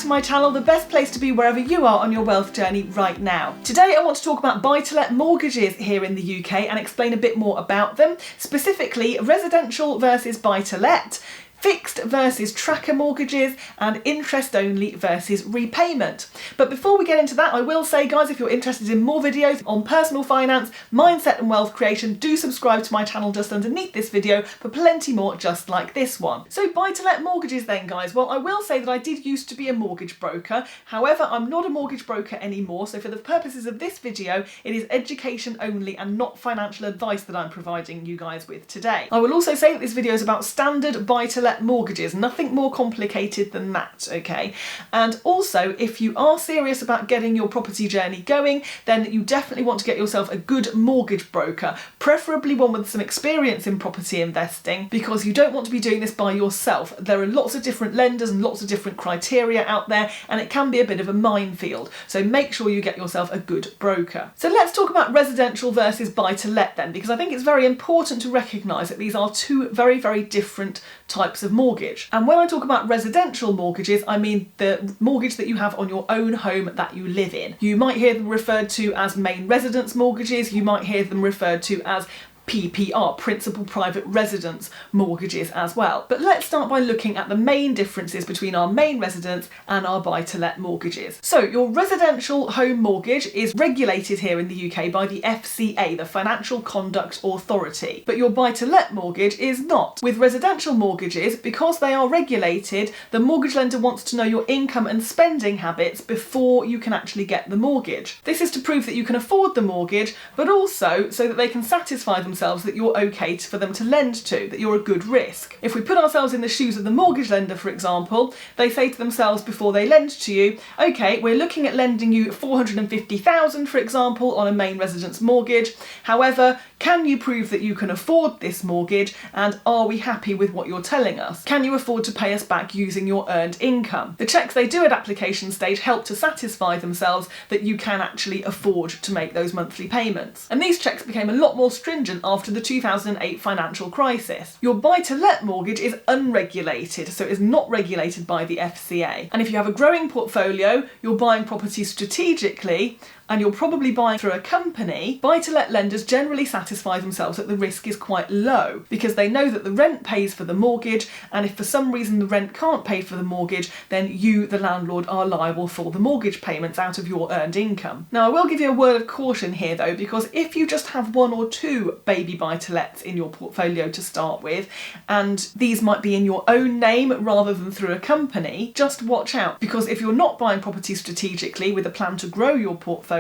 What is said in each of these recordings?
to my channel, the best place to be wherever you are on your wealth journey right now. Today I want to talk about buy-to-let mortgages here in the UK and explain a bit more about them, specifically residential versus buy-to-let, fixed versus tracker mortgages, and interest only versus repayment. But before we get into that, I will say, guys, if you're interested in more videos on personal finance, mindset and wealth creation, do subscribe to my channel just underneath this video for plenty more just like this one. So buy-to-let mortgages then, guys. Well, I will say that I did used to be a mortgage broker. However, I'm not a mortgage broker anymore. So for the purposes of this video, it is education only and not financial advice that I'm providing you guys with today. I will also say that this video is about standard buy-to-let mortgages, nothing more complicated than that, okay? And also, if you are serious about getting your property journey going, then you definitely want to get yourself a good mortgage broker, preferably one with some experience in property investing, because you don't want to be doing this by yourself. There are lots of different lenders and lots of different criteria out there, and it can be a bit of a minefield. So make sure you get yourself a good broker. So let's talk about residential versus buy-to-let then, because I think it's very important to recognise that these are two very, very different types of mortgage. And when I talk about residential mortgages, I mean the mortgage that you have on your own home that you live in. You might hear them referred to as main residence mortgages, you might hear them referred to as PPR, principal private residence mortgages as well. But let's start by looking at the main differences between our main residence and our buy-to-let mortgages. So your residential home mortgage is regulated here in the UK by the FCA, the Financial Conduct Authority, but your buy-to-let mortgage is not. With residential mortgages, because they are regulated, the mortgage lender wants to know your income and spending habits before you can actually get the mortgage. This is to prove that you can afford the mortgage, but also so that they can satisfy themselves that you're okay for them to lend to, that you're a good risk. If we put ourselves in the shoes of the mortgage lender, for example, they say to themselves before they lend to you, okay, we're looking at lending you 450,000, for example, on a main residence mortgage. However, can you prove that you can afford this mortgage, and are we happy with what you're telling us? Can you afford to pay us back using your earned income? The checks they do at application stage help to satisfy themselves that you can actually afford to make those monthly payments. And these checks became a lot more stringent after the 2008 financial crisis. Your buy-to-let mortgage is unregulated, so it is not regulated by the FCA. And if you have a growing portfolio, you're buying property strategically, and you're probably buying through a company, buy-to-let lenders generally satisfy themselves that the risk is quite low because they know that the rent pays for the mortgage, and if for some reason the rent can't pay for the mortgage, then you, the landlord, are liable for the mortgage payments out of your earned income. Now, I will give you a word of caution here though, because if you just have one or two baby buy-to-lets in your portfolio to start with, and these might be in your own name rather than through a company, just watch out, because if you're not buying property strategically with a plan to grow your portfolio,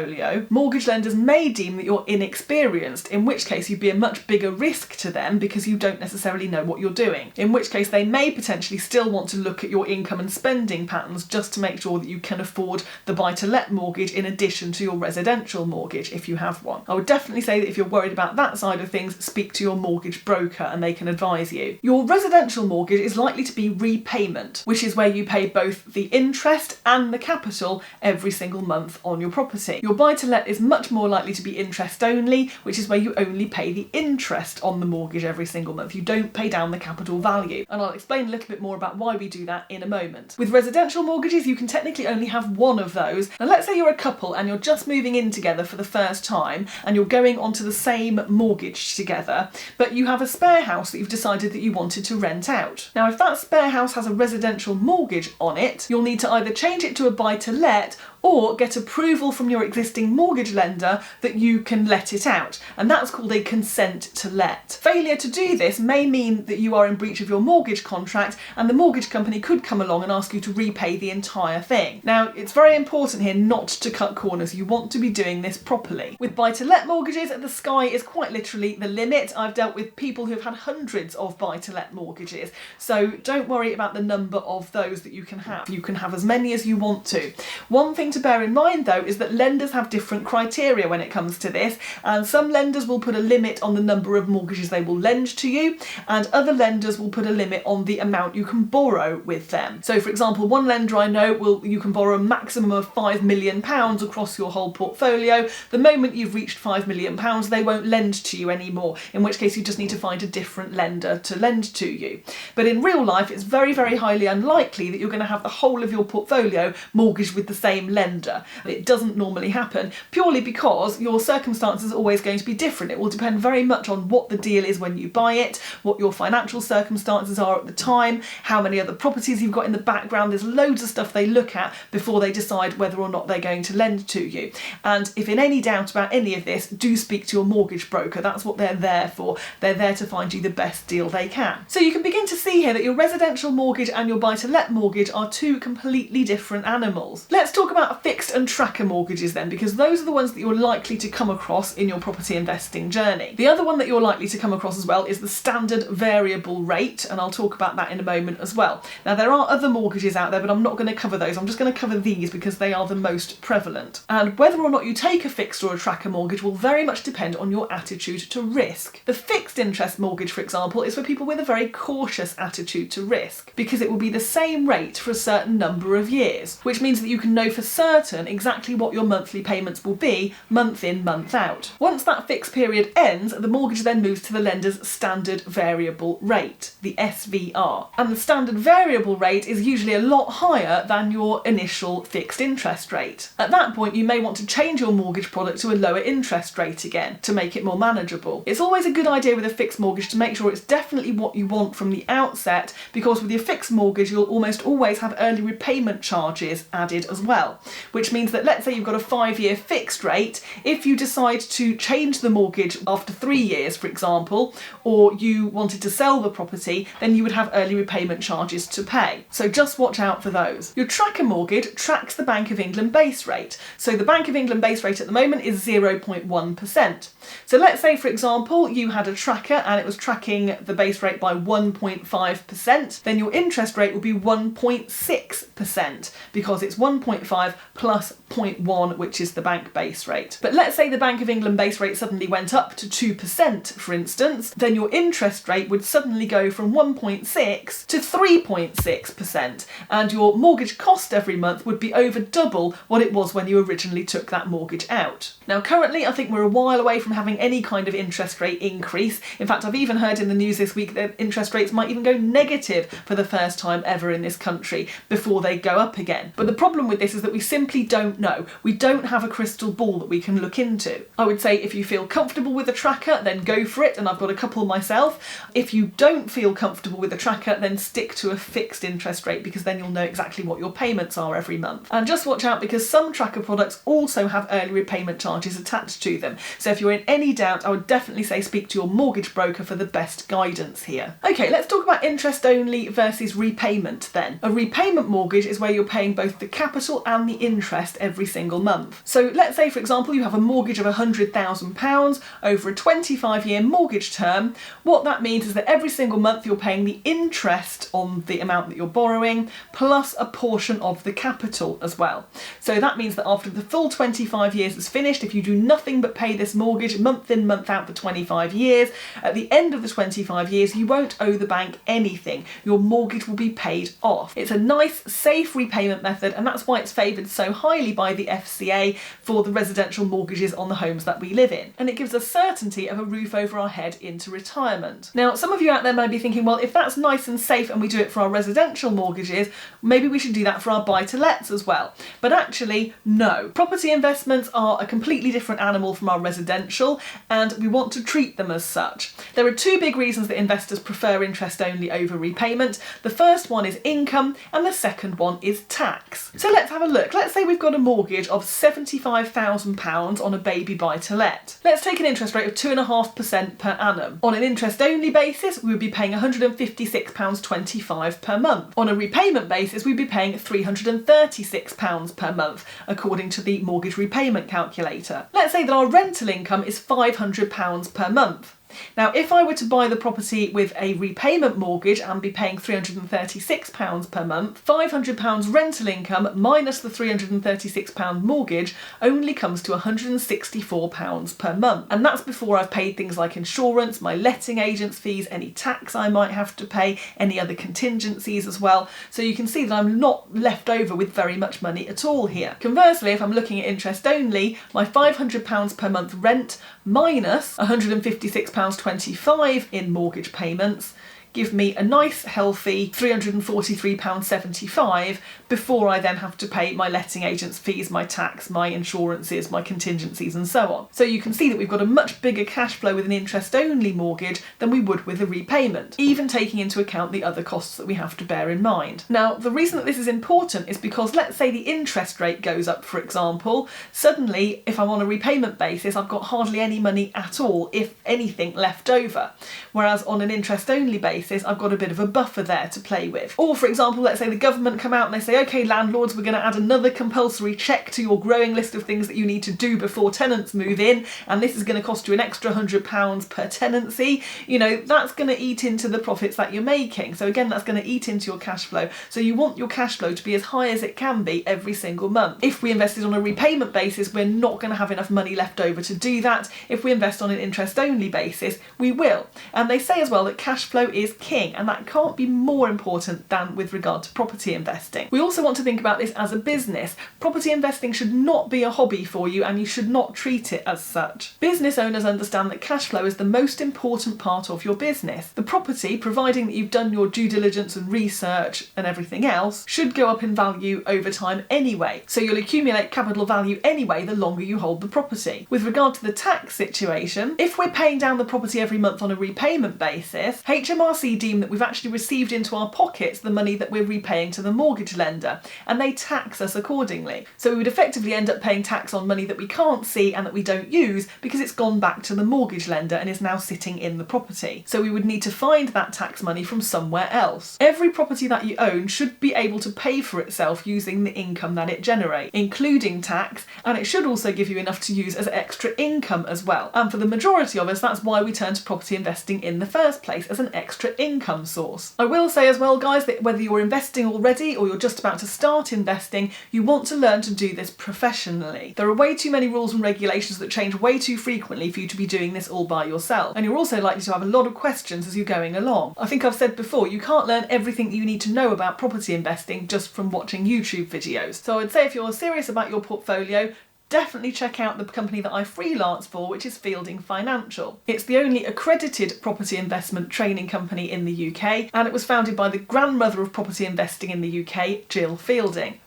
mortgage lenders may deem that you're inexperienced, in which case you'd be a much bigger risk to them because you don't necessarily know what you're doing. In which case they may potentially still want to look at your income and spending patterns just to make sure that you can afford the buy-to-let mortgage in addition to your residential mortgage if you have one. I would definitely say that if you're worried about that side of things, speak to your mortgage broker and they can advise you. Your residential mortgage is likely to be repayment, which is where you pay both the interest and the capital every single month on your property. Your buy-to-let is much more likely to be interest only, which is where you only pay the interest on the mortgage every single month. You don't pay down the capital value. And I'll explain a little bit more about why we do that in a moment. With residential mortgages, you can technically only have one of those. Now, let's say you're a couple and you're just moving in together for the first time and you're going onto the same mortgage together, but you have a spare house that you've decided that you wanted to rent out. Now, if that spare house has a residential mortgage on it, you'll need to either change it to a buy-to-let or get approval from your existing mortgage lender that you can let it out, and that's called a consent to let. Failure to do this may mean that you are in breach of your mortgage contract, and the mortgage company could come along and ask you to repay the entire thing. Now, it's very important here not to cut corners. You want to be doing this properly. With buy-to-let mortgages, the sky is quite literally the limit. I've dealt with people who've had hundreds of buy-to-let mortgages, so don't worry about the number of those that you can have. You can have as many as you want to. One thing to bear in mind though is that lenders lenders have different criteria when it comes to this, and some lenders will put a limit on the number of mortgages they will lend to you, and other lenders will put a limit on the amount you can borrow with them. So for example, one lender I know you can borrow a maximum of £5 million across your whole portfolio. The moment you've reached £5 million, they won't lend to you anymore, in which case you just need to find a different lender to lend to you. But in real life, it's very, very highly unlikely that you're going to have the whole of your portfolio mortgaged with the same lender. It doesn't normally happen, purely because your circumstances are always going to be different. It will depend very much on what the deal is when you buy it, what your financial circumstances are at the time, how many other properties you've got in the background. There's loads of stuff they look at before they decide whether or not they're going to lend to you. And if in any doubt about any of this, do speak to your mortgage broker. That's what they're there for. They're there to find you the best deal they can. So you can begin to see here that your residential mortgage and your buy-to-let mortgage are two completely different animals. Let's talk about fixed and tracker mortgages then, because those are the ones that you're likely to come across in your property investing journey. The other one that you're likely to come across as well is the standard variable rate, and I'll talk about that in a moment as well. Now, there are other mortgages out there, but I'm not going to cover those. I'm just going to cover these because they are the most prevalent. And whether or not you take a fixed or a tracker mortgage will very much depend on your attitude to risk. The fixed interest mortgage, for example, is for people with a very cautious attitude to risk, because it will be the same rate for a certain number of years, which means that you can know for certain exactly what your monthly payments will be month in, month out. Once that fixed period ends, the mortgage then moves to the lender's standard variable rate, the SVR. And the standard variable rate is usually a lot higher than your initial fixed interest rate. At that point, you may want to change your mortgage product to a lower interest rate again to make it more manageable. It's always a good idea with a fixed mortgage to make sure it's definitely what you want from the outset, because with your fixed mortgage, you'll almost always have early repayment charges added as well, which means that let's say you've got a 5-year fixed rate, if you decide to change the mortgage after 3 years, for example, or you wanted to sell the property, then you would have early repayment charges to pay. So just watch out for those. Your tracker mortgage tracks the Bank of England base rate. So the Bank of England base rate at the moment is 0.1%. So let's say, for example, you had a tracker and it was tracking the base rate by 1.5%, then your interest rate will be 1.6%, because it's 1.5 plus 0.1, which is the bank base rate. But let's say the Bank of England base rate suddenly went up to 2%, for instance, then your interest rate would suddenly go from 1.6 to 3.6%, and your mortgage cost every month would be over double what it was when you originally took that mortgage out. Now, currently, I think we're a while away from having any kind of interest rate increase. In fact, I've even heard in the news this week that interest rates might even go negative for the first time ever in this country before they go up again. But the problem with this is that we simply don't know. We don't have a crystal ball that we can look into. I would say if you feel comfortable with a tracker, then go for it, and I've got a couple myself. If you don't feel comfortable with a tracker, then stick to a fixed interest rate, because then you'll know exactly what your payments are every month. And just watch out, because some tracker products also have early repayment charges attached to them. So if you're in any doubt, I would definitely say speak to your mortgage broker for the best guidance here. Okay, let's talk about interest only versus repayment then. A repayment mortgage is where you're paying both the capital and the interest every single month. So let's say, for example, you have a mortgage of £100,000 over a 25-year mortgage term. What that means is that every single month you're paying the interest on the amount that you're borrowing, plus a portion of the capital as well. So that means that after the full 25 years is finished, if you do nothing but pay this mortgage month in, month out for 25 years, at the end of the 25 years, you won't owe the bank anything. Your mortgage will be paid off. It's a nice, safe repayment method, and that's why it's favoured so highly by the FCA for the residential mortgages on the homes that we live in. And it gives us certainty of a roof over our head into retirement. Now, some of you out there might be thinking, well, if that's nice and safe and we do it for our residential mortgages, maybe we should do that for our buy-to-lets as well. But actually, no. Property investments are a completely different animal from our residential, and we want to treat them as such. There are two big reasons that investors prefer interest only over repayment. The first one is income, and the second one is tax. So let's have a look. Let's say we've got a mortgage of £75,000 on a baby buy-to-let. Let's take an interest rate of 2.5% per annum. On an interest only basis, we would be paying £156.25 per month. On a repayment basis, we'd be paying £336 per month, according to the mortgage repayment calculator. Let's say that our rental income is £500 per month. Now, if I were to buy the property with a repayment mortgage and be paying £336 per month, £500 rental income minus the £336 mortgage only comes to £164 per month. And that's before I've paid things like insurance, my letting agent's fees, any tax I might have to pay, any other contingencies as well. So you can see that I'm not left over with very much money at all here. Conversely, if I'm looking at interest only, my £500 per month rent minus £156.25 in mortgage payments give me a nice healthy £343.75 before I then have to pay my letting agent's fees, my tax, my insurances, my contingencies and so on. So you can see that we've got a much bigger cash flow with an interest-only mortgage than we would with a repayment, even taking into account the other costs that we have to bear in mind. Now, the reason that this is important is because let's say the interest rate goes up, for example. Suddenly, if I'm on a repayment basis, I've got hardly any money at all, if anything, left over. Whereas on an interest-only basis, I've got a bit of a buffer there to play with. Or for example, let's say the government come out and they say, okay, landlords, we're going to add another compulsory check to your growing list of things that you need to do before tenants move in, and this is going to cost you an extra £100 per tenancy. You know, that's going to eat into the profits that you're making. So again, that's going to eat into your cash flow. So you want your cash flow to be as high as it can be every single month. If we invested on a repayment basis, we're not going to have enough money left over to do that. If we invest on an interest-only basis, we will. And they say as well that cash flow is king, and that can't be more important than with regard to property investing. We also want to think about this as a business. Property investing should not be a hobby for you, and you should not treat it as such. Business owners understand that cash flow is the most important part of your business. The property, providing that you've done your due diligence and research and everything else, should go up in value over time anyway. So you'll accumulate capital value anyway the longer you hold the property. With regard to the tax situation, if we're paying down the property every month on a repayment basis, HMRC deem that we've actually received into our pockets the money that we're repaying to the mortgage lender, and they tax us accordingly. So we would effectively end up paying tax on money that we can't see and that we don't use because it's gone back to the mortgage lender and is now sitting in the property. So we would need to find that tax money from somewhere else. Every property that you own should be able to pay for itself using the income that it generates, including tax, and it should also give you enough to use as extra income as well. And for the majority of us, that's why we turn to property investing in the first place, as an extra income source. I will say as well, guys, that whether you're investing already or you're just about to start investing, you want to learn to do this professionally. There are way too many rules and regulations that change way too frequently for you to be doing this all by yourself. And you're also likely to have a lot of questions as you're going along. I think I've said before, you can't learn everything you need to know about property investing just from watching YouTube videos. So I'd say if you're serious about your portfolio, definitely check out the company that I freelance for, which is Fielding Financial. It's the only accredited property investment training company in the UK, and it was founded by the grandmother of property investing in the UK, Jill Fielding.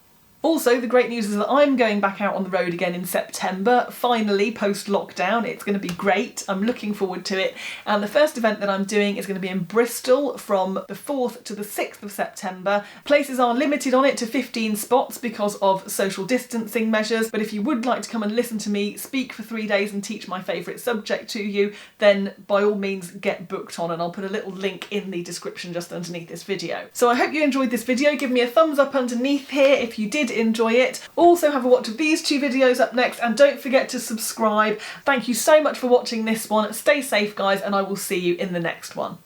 Also, the great news is that I'm going back out on the road again in September, finally, post-lockdown. It's going to be great. I'm looking forward to it. And the first event that I'm doing is going to be in Bristol from the 4th to the 6th of September. Places are limited on it to 15 spots because of social distancing measures, but if you would like to come and listen to me speak for 3 days and teach my favourite subject to you, then by all means get booked on, and I'll put a little link in the description just underneath this video. So I hope you enjoyed this video. Give me a thumbs up underneath here if you did enjoy it. Also have a watch of these two videos up next, and don't forget to subscribe. Thank you so much for watching this one. Stay safe, guys, and I will see you in the next one.